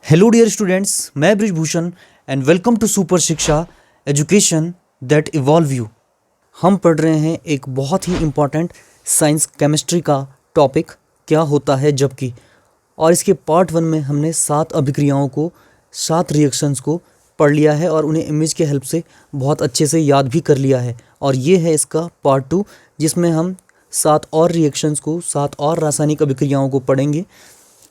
Hello dear students, मैं Brijbhushan and welcome to super Shiksha education that evolve you. हम पढ़ रहे हैं एक बहुत ही इम्पॉर्टेंट साइंस केमिस्ट्री का टॉपिक क्या होता है जबकि, और इसके पार्ट 1 में हमने 7 अभिक्रियाओं को 7 रिएक्शंस को पढ़ लिया है और उन्हें इमेज के हेल्प से बहुत अच्छे से याद भी कर लिया है। और ये है इसका पार्ट 2 जिसमें हम 7 और रिएक्शंस को 7 और रासायनिक अभिक्रियाओं को पढ़ेंगे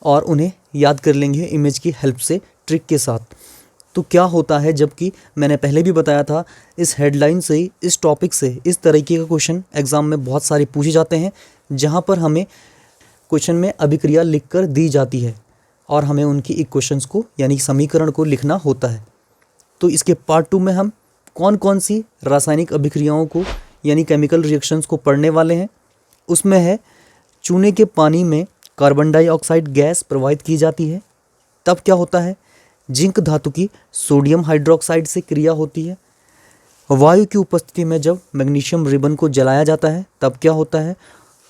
और उन्हें याद कर लेंगे इमेज की हेल्प से, ट्रिक के साथ। तो क्या होता है जबकि, मैंने पहले भी बताया था, इस हेडलाइन से, इस टॉपिक से इस तरीके का क्वेश्चन एग्ज़ाम में बहुत सारे पूछे जाते हैं, जहां पर हमें क्वेश्चन में अभिक्रिया लिखकर दी जाती है और हमें उनकी इक्वेशंस को यानी समीकरण को लिखना होता है। तो इसके पार्ट 2 में हम कौन कौन सी रासायनिक अभिक्रियाओं को यानी केमिकल रिएक्शंस को पढ़ने वाले हैं। उसमें है, चूने के पानी में कार्बन डाइऑक्साइड गैस प्रवाहित की जाती है, तब क्या होता है। जिंक धातु की सोडियम हाइड्रोक्साइड से क्रिया होती है। वायु की उपस्थिति में जब मैग्नीशियम रिबन को जलाया जाता है तब क्या होता है।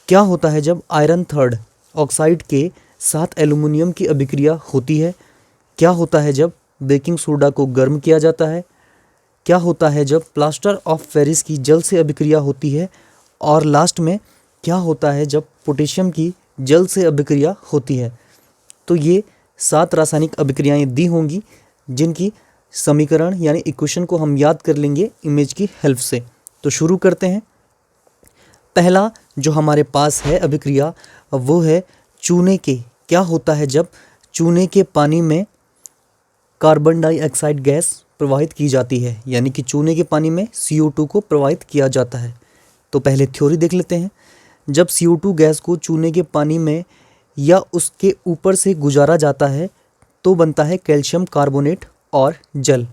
क्या होता है जब आयरन थर्ड ऑक्साइड के साथ एल्युमिनियम की अभिक्रिया होती है। क्या होता है जब बेकिंग सोडा को गर्म किया जाता है। क्या होता है जब प्लास्टर ऑफ पेरिस की जल से अभिक्रिया होती है। और लास्ट में क्या होता है जब पोटेशियम की जल से अभिक्रिया होती है। तो ये 7 रासायनिक अभिक्रियाएं दी होंगी जिनकी समीकरण यानी इक्वेशन को हम याद कर लेंगे इमेज की हेल्प से। तो शुरू करते हैं। पहला जो हमारे पास है अभिक्रिया वो है चूने के। क्या होता है जब चूने के पानी में कार्बन डाइऑक्साइड गैस प्रवाहित की जाती है, यानी कि चूने के पानी में CO2 को प्रवाहित किया जाता है। तो पहले थ्योरी देख लेते हैं। जब CO2 गैस को चूने के पानी में या उसके ऊपर से गुजारा जाता है तो बनता है कैल्शियम कार्बोनेट और जल।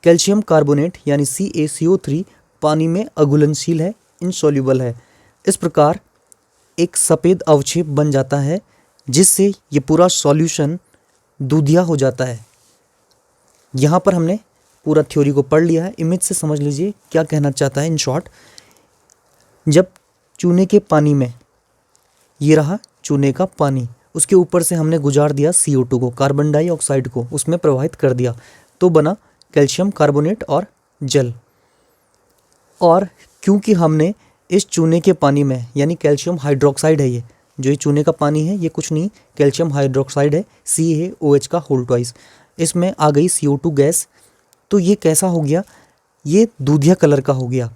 कैल्शियम कार्बोनेट यानी CaCO3 पानी में अघुलनशील है, इनसॉल्युबल है। इस प्रकार एक सफ़ेद अवक्षेप बन जाता है जिससे ये पूरा सॉल्यूशन दूधिया हो जाता है। यहाँ पर हमने पूरा थ्योरी को पढ़ लिया है। इमेज से समझ लीजिए क्या कहना चाहता है। इन शॉर्ट, जब चूने के पानी में, ये रहा चूने का पानी, उसके ऊपर से हमने गुजार दिया CO2 को, कार्बन डाइऑक्साइड को उसमें प्रवाहित कर दिया, तो बना कैल्शियम कार्बोनेट और जल। और क्योंकि हमने इस चूने के पानी में, यानी कैल्शियम हाइड्रोक्साइड है ये जो ये चूने का पानी है, ये कुछ नहीं कैल्शियम हाइड्रोक्साइड है, CaOH का होल ट्वाइस, इसमें आ गई CO2 गैस। तो ये कैसा हो गया, ये दूधिया कलर का हो गया।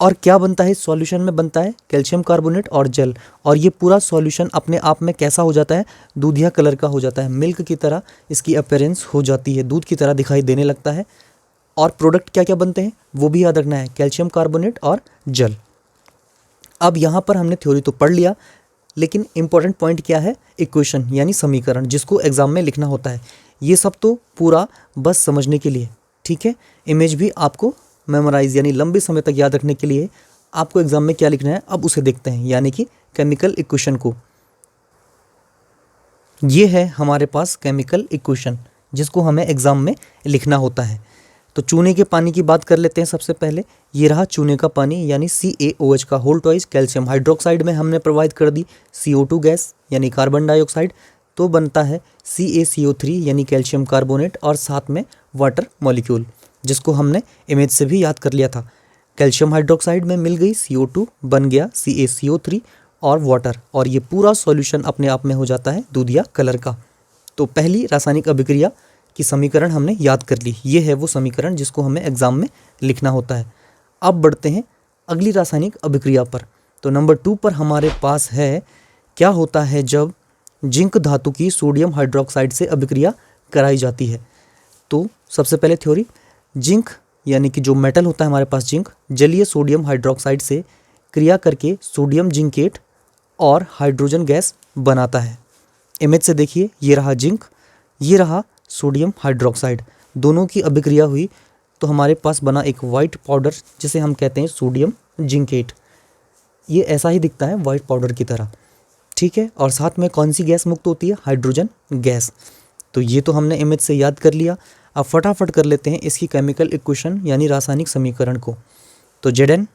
और क्या बनता है, सॉल्यूशन में बनता है कैल्शियम कार्बोनेट और जल। और ये पूरा सॉल्यूशन अपने आप में कैसा हो जाता है, दूधिया कलर का हो जाता है, मिल्क की तरह इसकी अपीयरेंस हो जाती है, दूध की तरह दिखाई देने लगता है। और प्रोडक्ट क्या क्या बनते हैं वो भी याद रखना है, कैल्शियम कार्बोनेट और जल। अब यहाँ पर हमने थ्योरी तो पढ़ लिया, लेकिन इंपॉर्टेंट पॉइंट क्या है, इक्वेशन यानी समीकरण, जिसको एग्जाम में लिखना होता है। ये सब तो पूरा बस समझने के लिए, ठीक है। इमेज भी आपको मेमोराइज यानी लंबे समय तक याद रखने के लिए आपको एग्जाम में क्या लिखना है अब उसे देखते हैं, यानी कि केमिकल इक्वेशन को। ये है हमारे पास केमिकल इक्वेशन जिसको हमें एग्जाम में लिखना होता है। तो चूने के पानी की बात कर लेते हैं सबसे पहले। ये रहा चूने का पानी यानी CaOH का होल ट्वाइस, कैल्शियम हाइड्रोक्साइड में हमने प्रोवाइड कर दी CO2 गैस यानी कार्बन डाइऑक्साइड, तो बनता है CaCO3 यानी कैल्शियम कार्बोनेट और साथ में वाटर मॉलिक्यूल, जिसको हमने इमेज से भी याद कर लिया था। कैल्शियम हाइड्रोक्साइड में मिल गई CO2, बन गया CaCO3 और वाटर, और ये पूरा सॉल्यूशन अपने आप में हो जाता है दूधिया कलर का। तो पहली रासायनिक अभिक्रिया की समीकरण हमने याद कर ली। ये है वो समीकरण जिसको हमें एग्जाम में लिखना होता है। अब बढ़ते हैं अगली रासायनिक अभिक्रिया पर। तो नंबर 2 पर हमारे पास है, क्या होता है जब जिंक धातु की सोडियम हाइड्रोक्साइड से अभिक्रिया कराई जाती है। तो सबसे पहले थ्योरी, जिंक यानी कि जो मेटल होता है हमारे पास जिंक, जलीय सोडियम हाइड्रोक्साइड से क्रिया करके सोडियम जिंकेट और हाइड्रोजन गैस बनाता है। इमेज से देखिए, ये रहा जिंक, ये रहा सोडियम हाइड्रोक्साइड, दोनों की अभिक्रिया हुई तो हमारे पास बना एक वाइट पाउडर जिसे हम कहते हैं सोडियम जिंकेट। ये ऐसा ही दिखता है वाइट पाउडर की तरह, ठीक है। और साथ में कौन सी गैस मुक्त होती है, हाइड्रोजन गैस। तो ये तो हमने इमेज से याद कर लिया। अब फटाफट कर लेते हैं इसकी केमिकल इक्वेशन यानी रासायनिक समीकरण को। तो Zn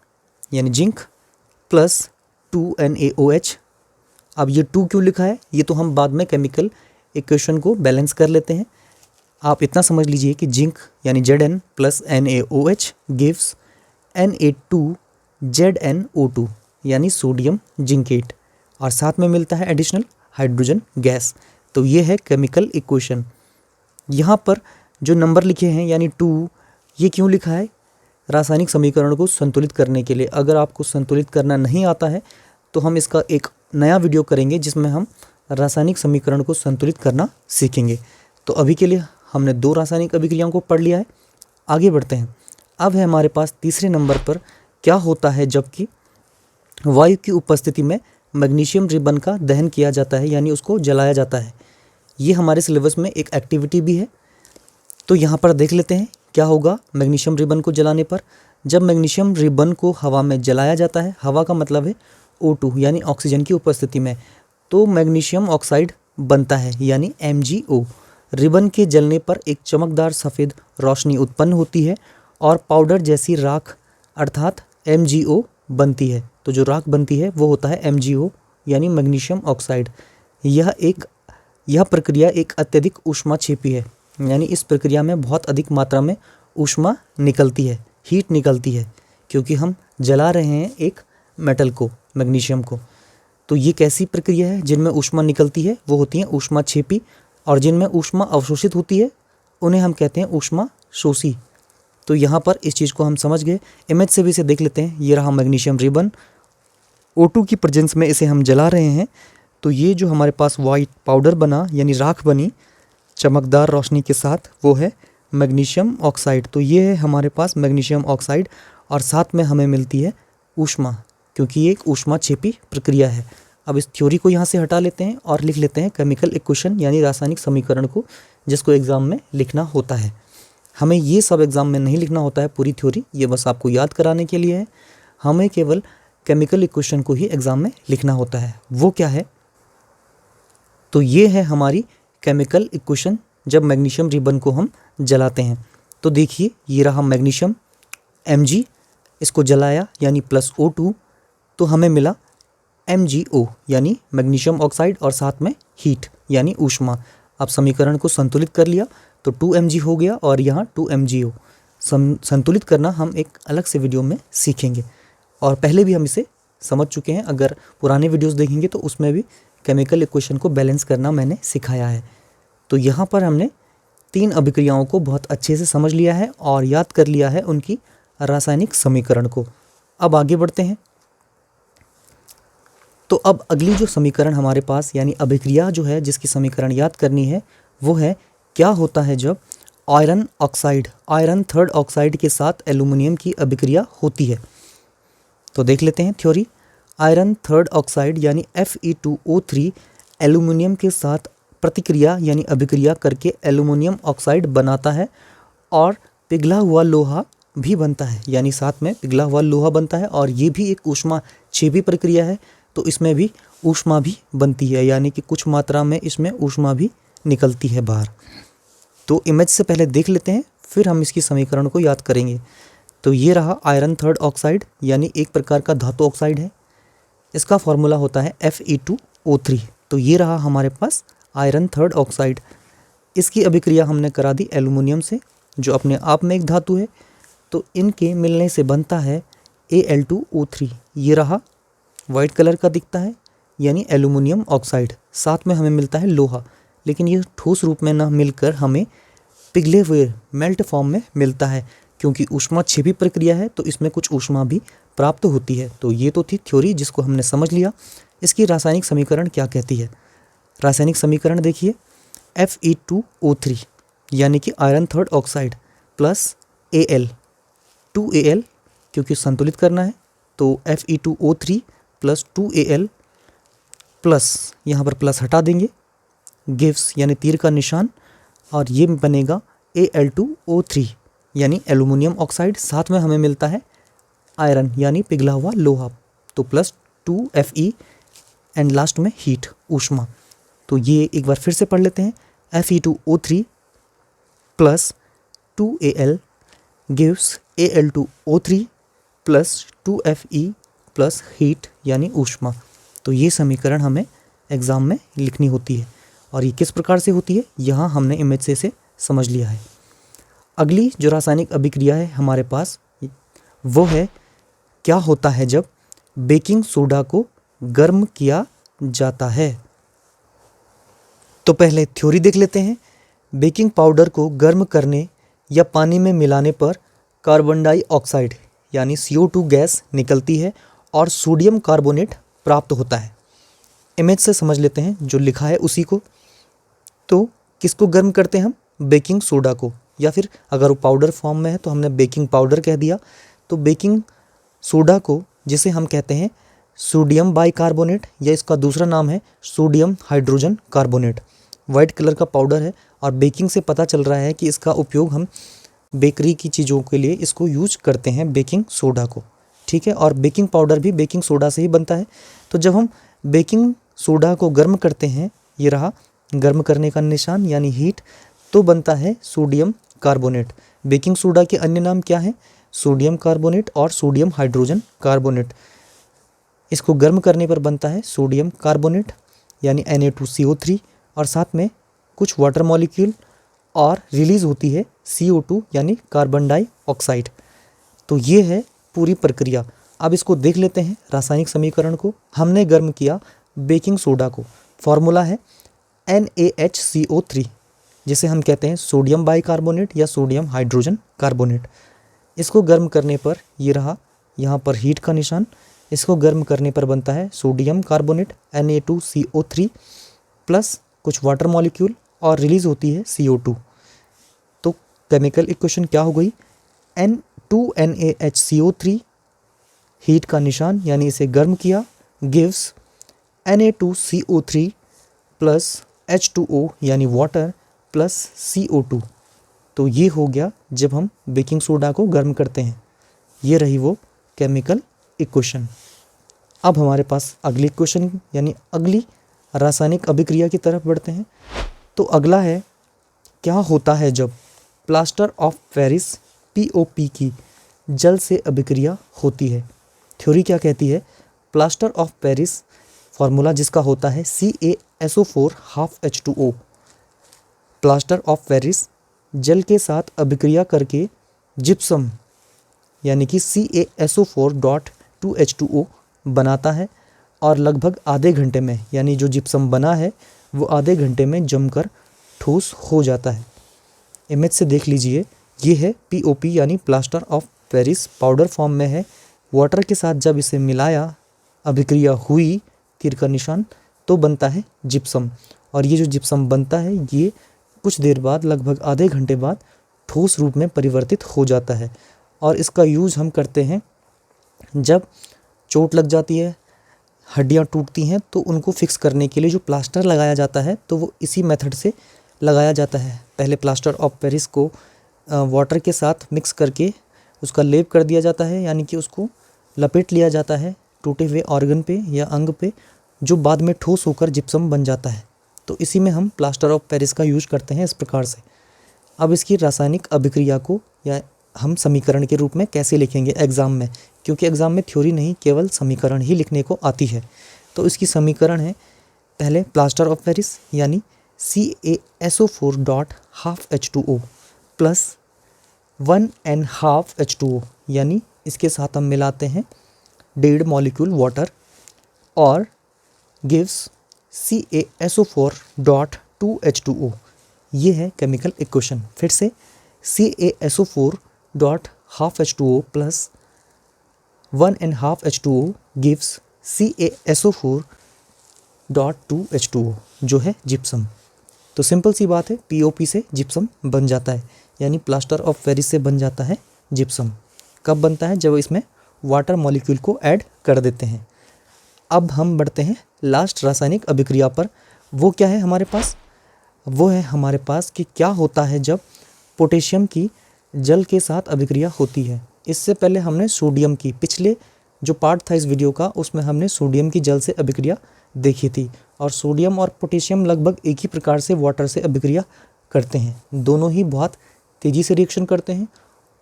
यानी जिंक प्लस 2NaOH। अब ये 2 क्यों लिखा है, ये तो हम बाद में केमिकल इक्वेशन को बैलेंस कर लेते हैं। आप इतना समझ लीजिए कि जिंक यानी Zn plus NaOH gives Na2ZnO2 यानी सोडियम जिंकेट, और साथ में मिलता है एडिशनल हाइड्रोजन गैस। तो ये है केमिकल इक्वेशन। यहाँ पर जो नंबर लिखे हैं यानी 2, ये क्यों लिखा है? रासायनिक समीकरण को संतुलित करने के लिए। अगर आपको संतुलित करना नहीं आता है तो हम इसका एक नया वीडियो करेंगे जिसमें हम रासायनिक समीकरण को संतुलित करना सीखेंगे। तो अभी के लिए हमने 2 रासायनिक अभिक्रियाओं को पढ़ लिया है। आगे बढ़ते हैं। अब है हमारे पास तीसरे नंबर पर क्या होता है जबकि वायु की उपस्थिति में मैग्नीशियम रिबन का दहन किया जाता है, यानी उसको जलाया जाता है। ये हमारे सिलेबस में एक एक्टिविटी भी है। तो यहाँ पर देख लेते हैं क्या होगा मैग्नीशियम रिबन को जलाने पर। जब मैग्नीशियम रिबन को हवा में जलाया जाता है, हवा का मतलब है O2 यानी ऑक्सीजन की उपस्थिति में, तो मैग्नीशियम ऑक्साइड बनता है यानी MgO। रिबन के जलने पर एक चमकदार सफ़ेद रोशनी उत्पन्न होती है और पाउडर जैसी राख अर्थात MgO बनती है। तो जो राख बनती है वो होता है MgO यानी मैग्नीशियम ऑक्साइड। यह प्रक्रिया एक अत्यधिक ऊष्माक्षेपी है, यानी इस प्रक्रिया में बहुत अधिक मात्रा में ऊष्मा निकलती है, हीट निकलती है, क्योंकि हम जला रहे हैं एक मेटल को, मैग्नीशियम को। तो ये कैसी प्रक्रिया है? जिनमें ऊष्मा निकलती है वो होती हैं ऊष्माक्षेपी, और जिनमें ऊष्मा अवशोषित होती है उन्हें हम कहते हैं ऊष्मा शोषी। तो यहाँ पर इस चीज़ को हम समझ गए। इमेज से भी इसे देख लेते हैं। ये रहा मैग्नीशियम रिबन, O2 की प्रेजेंस में इसे हम जला रहे हैं। तो ये जो हमारे पास वाइट पाउडर बना यानी राख बनी चमकदार रोशनी के साथ, वो है मैग्नीशियम ऑक्साइड। तो ये है हमारे पास मैग्नीशियम ऑक्साइड, और साथ में हमें मिलती है ऊष्मा, क्योंकि ये एक ऊष्माक्षेपी प्रक्रिया है। अब इस थ्योरी को यहाँ से हटा लेते हैं और लिख लेते हैं केमिकल इक्वेशन यानी रासायनिक समीकरण को, जिसको एग्ज़ाम में लिखना होता है। हमें ये सब एग्ज़ाम में नहीं लिखना होता है पूरी थ्योरी, ये बस आपको याद कराने के लिए है। हमें केवल केमिकल इक्वेशन को ही एग्ज़ाम में लिखना होता है। वो क्या है? तो ये है हमारी केमिकल इक्वेशन जब मैग्नीशियम रिबन को हम जलाते हैं। तो देखिए ये रहा मैग्नीशियम Mg, इसको जलाया यानी प्लस O2, तो हमें मिला MgO यानी मैग्नीशियम ऑक्साइड, और साथ में हीट यानी ऊष्मा। अब समीकरण को संतुलित कर लिया तो 2Mg हो गया, और यहाँ 2MgO। संतुलित करना हम एक अलग से वीडियो में सीखेंगे, और पहले भी हम इसे समझ चुके हैं। अगर पुराने वीडियोस देखेंगे तो उसमें भी केमिकल इक्वेशन को बैलेंस करना मैंने सिखाया है। तो यहाँ पर हमने 3 अभिक्रियाओं को बहुत अच्छे से समझ लिया है और याद कर लिया है उनकी रासायनिक समीकरण को। अब आगे बढ़ते हैं। तो अब अगली जो समीकरण हमारे पास यानी अभिक्रिया जो है जिसकी समीकरण याद करनी है, वो है क्या होता है जब iron oxide, iron third oxide के साथ एल्यूमिनियम की अभिक्रिया होती है। तो देख लेते हैं थ्योरी। आयरन थर्ड ऑक्साइड यानी Fe2O3 एल्यूमिनियम के साथ प्रतिक्रिया यानी अभिक्रिया करके एल्यूमिनियम ऑक्साइड बनाता है, और पिघला हुआ लोहा भी बनता है, यानी साथ में पिघला हुआ लोहा बनता है, और ये भी एक ऊष्माक्षेपी प्रक्रिया है। तो इसमें भी ऊष्मा भी बनती है, यानी कि कुछ मात्रा में इसमें ऊष्मा भी निकलती है बाहर। तो इमेज से पहले देख लेते हैं, फिर हम इसकी समीकरण को याद करेंगे। तो ये रहा आयरन थर्ड ऑक्साइड यानी एक प्रकार का धातु ऑक्साइड है। इसका फॉर्मूला होता है Fe2O3। तो ये रहा हमारे पास आयरन थर्ड ऑक्साइड। इसकी अभिक्रिया हमने करा दी एल्यूमिनियम से, जो अपने आप में एक धातु है। तो इनके मिलने से बनता है Al2O3। ये रहा वाइट कलर का दिखता है यानी एल्यूमिनियम ऑक्साइड। साथ में हमें मिलता है लोहा, लेकिन ये ठोस रूप में ना मिलकर हमें पिघले हुए मेल्ट फॉर्म में मिलता है, क्योंकि ऊष्माक्षेपी प्रक्रिया है तो इसमें कुछ ऊष्मा भी प्राप्त होती है। तो ये तो थी थ्योरी जिसको हमने समझ लिया। इसकी रासायनिक समीकरण क्या कहती है? रासायनिक समीकरण देखिए, Fe2O3 यानी कि iron third oxide plus Al, 2Al क्योंकि संतुलित करना है, तो Fe2O3 प्लस 2Al प्लस यहाँ पर प्लस हटा देंगे, गिव्स यानी तीर का निशान, और ये बनेगा Al2O3 यानी एल्यूमिनियम ऑक्साइड। साथ में हमें मिलता है आयरन यानी पिघला हुआ लोहा, तो प्लस 2Fe एंड लास्ट में हीट ऊष्मा। तो ये एक बार फिर से पढ़ लेते हैं। Fe2O3 plus 2Al gives Al2O3 plus 2Fe plus heat यानी ऊष्मा। तो ये समीकरण हमें एग्ज़ाम में लिखनी होती है। और ये किस प्रकार से होती है यहाँ हमने इमेज से इसे समझ लिया है। अगली जो रासायनिक अभिक्रिया है हमारे पास वो है क्या होता है जब बेकिंग सोडा को गर्म किया जाता है। तो पहले थ्योरी देख लेते हैं। बेकिंग पाउडर को गर्म करने या पानी में मिलाने पर कार्बन डाइऑक्साइड यानी CO2 गैस निकलती है और सोडियम कार्बोनेट प्राप्त होता है। इमेज से समझ लेते हैं जो लिखा है उसी को। तो किसको गर्म करते हैं हम? बेकिंग सोडा को, या फिर अगर वो पाउडर फॉर्म में है तो हमने बेकिंग पाउडर कह दिया। तो बेकिंग सोडा को जिसे हम कहते हैं सोडियम बाइकार्बोनेट या इसका दूसरा नाम है sodium hydrogen carbonate. White colour का पाउडर है और बेकिंग से पता चल रहा है कि इसका उपयोग हम बेकरी की चीज़ों के लिए इसको यूज करते हैं, बेकिंग सोडा को। ठीक है, और बेकिंग पाउडर भी बेकिंग सोडा से ही बनता है। तो जब हम बेकिंग सोडा को गर्म करते हैं, ये रहा गर्म करने का निशान यानी हीट, तो बनता है सोडियम कार्बोनेट। बेकिंग सोडा के अन्य नाम क्या हैं? सोडियम कार्बोनेट और सोडियम हाइड्रोजन कार्बोनेट। इसको गर्म करने पर बनता है सोडियम कार्बोनेट यानी Na2CO3 और साथ में कुछ वाटर मॉलिक्यूल और रिलीज होती है CO2 यानी कार्बन डाइऑक्साइड। तो ये है पूरी प्रक्रिया। अब इसको देख लेते हैं रासायनिक समीकरण को। हमने गर्म किया बेकिंग सोडा को, फॉर्मूला है NaHCO3 जिसे हम कहते हैं सोडियम बाइकार्बोनेट या सोडियम हाइड्रोजन कार्बोनेट। इसको गर्म करने पर ये रहा यहाँ पर हीट का निशान। इसको गर्म करने पर बनता है सोडियम कार्बोनेट Na2CO3 प्लस कुछ वाटर मॉलिक्यूल और रिलीज होती है CO2। तो केमिकल इक्वेशन क्या हो गई? N2NaHCO3 हीट का निशान यानी इसे गर्म किया गिव्स Na2CO3 प्लस H2O यानी वाटर प्लस CO2। तो ये हो गया जब हम बेकिंग सोडा को गर्म करते हैं। ये रही वो केमिकल इक्वेशन। अब हमारे पास अगली इक्वेशन यानी अगली रासायनिक अभिक्रिया की तरफ बढ़ते हैं। तो अगला है क्या होता है जब प्लास्टर ऑफ पेरिस POP की जल से अभिक्रिया होती है। थ्योरी क्या कहती है? प्लास्टर ऑफ पेरिस फॉर्मूला जिसका होता है CaSO4 half H2O। Plaster of Paris जल के साथ अभिक्रिया करके जिप्सम यानी कि CaSO4.2H2O बनाता है और लगभग आधे घंटे में यानी जो जिप्सम बना है वो आधे घंटे में जमकर ठोस हो जाता है। इमेज से देख लीजिए, ये है POP यानी plaster of Paris, powder form में है। वाटर के साथ जब इसे मिलाया, अभिक्रिया हुई, तीर का निशान, तो बनता है जिप्सम। और ये जो जिप्सम बनता है ये कुछ देर बाद लगभग आधे घंटे बाद ठोस रूप में परिवर्तित हो जाता है। और इसका यूज़ हम करते हैं जब चोट लग जाती है, हड्डियाँ टूटती हैं, तो उनको फिक्स करने के लिए जो प्लास्टर लगाया जाता है तो वो इसी मेथड से लगाया जाता है। पहले प्लास्टर ऑफ पेरिस को वाटर के साथ मिक्स करके उसका लेप कर दिया जाता है यानी कि उसको लपेट लिया जाता है टूटे हुए ऑर्गन पे या अंग पे, जो बाद में ठोस होकर जिप्सम बन जाता है। तो इसी में हम प्लास्टर ऑफ पेरिस का यूज करते हैं इस प्रकार से। अब इसकी रासायनिक अभिक्रिया को या हम समीकरण के रूप में कैसे लिखेंगे एग्ज़ाम में, क्योंकि एग्ज़ाम में थ्योरी नहीं केवल समीकरण ही लिखने को आती है। तो इसकी समीकरण है पहले प्लास्टर ऑफ पेरिस यानी CaSO4.12H2O प्लस 1.5 H2O यानी इसके साथ हम मिलाते हैं 1.5 मॉलिक्यूल वाटर और गिव्स CaSO4.2H2O। ये है केमिकल इक्वेशन। फिर से CaSO4.12H2O plus 1.5 H2O gives CaSO4.2H2O जो है जिप्सम। तो सिंपल सी बात है, POP से जिप्सम बन जाता है यानी प्लास्टर ऑफ पेरिस से बन जाता है जिप्सम। कब बनता है? जब इसमें वाटर मॉलिक्यूल को ऐड कर देते हैं। अब हम बढ़ते हैं लास्ट रासायनिक अभिक्रिया पर। वो क्या है हमारे पास? वो है हमारे पास कि क्या होता है जब पोटेशियम की जल के साथ अभिक्रिया होती है। इससे पहले हमने सोडियम की, पिछले जो पार्ट था इस वीडियो का उसमें हमने सोडियम की जल से अभिक्रिया देखी थी। और सोडियम और पोटेशियम लगभग एक ही प्रकार से वाटर से अभिक्रिया करते हैं। दोनों ही बहुत तेज़ी से रिएक्शन करते हैं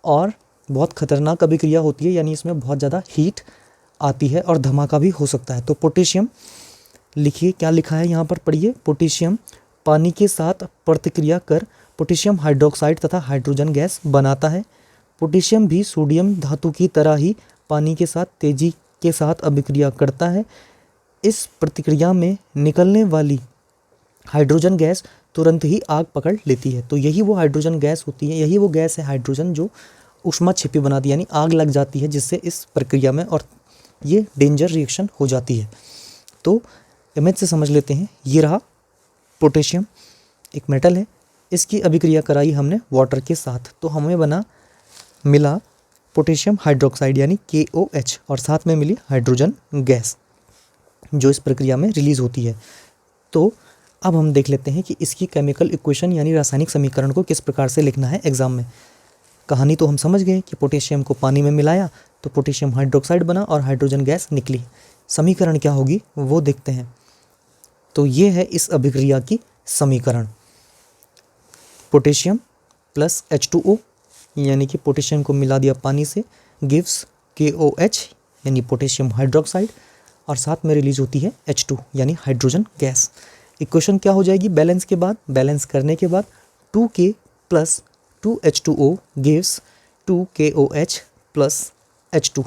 और बहुत खतरनाक अभिक्रिया होती है, यानी इसमें बहुत ज़्यादा हीट आती है और धमाका भी हो सकता है। तो पोटेशियम लिखिए, क्या लिखा है यहाँ पर पढ़िए। पोटेशियम पानी के साथ प्रतिक्रिया कर पोटेशियम हाइड्रोक्साइड तथा हाइड्रोजन गैस बनाता है। पोटेशियम भी सोडियम धातु की तरह ही पानी के साथ तेजी के साथ अभिक्रिया करता है। इस प्रतिक्रिया में निकलने वाली हाइड्रोजन गैस तुरंत ही आग पकड़ लेती है। तो यही वो हाइड्रोजन गैस होती है, यही वो गैस है हाइड्रोजन जो ऊष्मा छिपी बनाती है, यानी आग लग जाती है जिससे इस प्रक्रिया में, और ये डेंजर रिएक्शन हो जाती है। तो इमेज से समझ लेते हैं। ये रहा पोटेशियम, एक मेटल है, इसकी अभिक्रिया कराई हमने वाटर के साथ, तो हमें मिला पोटेशियम हाइड्रोक्साइड यानी KOH, और साथ में मिली हाइड्रोजन गैस जो इस प्रक्रिया में रिलीज होती है। तो अब हम देख लेते हैं कि इसकी केमिकल इक्वेशन यानी रासायनिक समीकरण को किस प्रकार से लिखना है एग्जाम में। कहानी तो हम समझ गए कि पोटेशियम को पानी में मिलाया तो पोटेशियम हाइड्रोक्साइड बना और हाइड्रोजन गैस निकली। समीकरण क्या होगी वो देखते हैं। तो ये है इस अभिक्रिया की समीकरण। पोटेशियम प्लस H2O यानी कि पोटेशियम को मिला दिया पानी से, गिव्स KOH यानी पोटेशियम हाइड्रोक्साइड, और साथ में रिलीज होती है H2 यानी हाइड्रोजन गैस। इक्वेशन क्या हो जाएगी बैलेंस के बाद? बैलेंस करने के बाद 2K plus 2H2O gives 2KOH plus H2।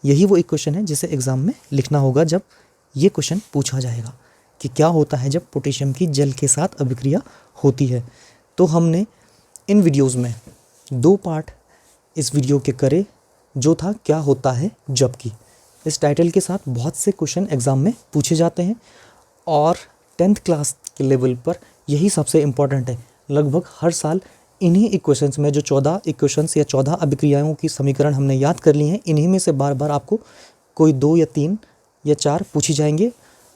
यही वो इक्वेशन है जिसे एग्ज़ाम में लिखना होगा जब ये क्वेश्चन पूछा जाएगा कि क्या होता है जब पोटेशियम की जल के साथ अभिक्रिया होती है। तो हमने इन वीडियोज़ में 2 पार्ट इस वीडियो के करे, जो था क्या होता है जबकि। इस टाइटल के साथ बहुत से क्वेश्चन एग्ज़ाम में पूछे जाते हैं और 10th क्लास के लेवल पर यही सबसे इम्पॉर्टेंट है। लगभग हर साल इन्हीं इक्वेशंस में, जो 14 इक्वेशंस या 14 अभिक्रियाओं की समीकरण हमने याद कर ली हैं, इन्हीं में से बार बार आपको कोई 2 या 3 या 4 पूछी जाएंगे,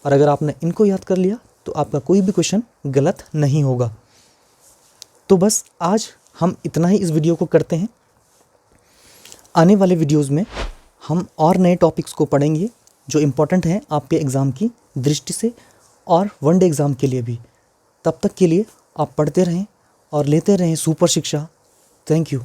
और अगर आपने इनको याद कर लिया तो आपका कोई भी क्वेश्चन गलत नहीं होगा। तो बस आज हम इतना ही इस वीडियो को करते हैं। आने वाले वीडियोज़ में हम और नए टॉपिक्स को पढ़ेंगे जो इम्पोर्टेंट हैं आपके एग्ज़ाम की दृष्टि से और वनडे एग्ज़ाम के लिए भी। तब तक के लिए आप पढ़ते रहें और लेते रहें सुपर शिक्षा। Thank you.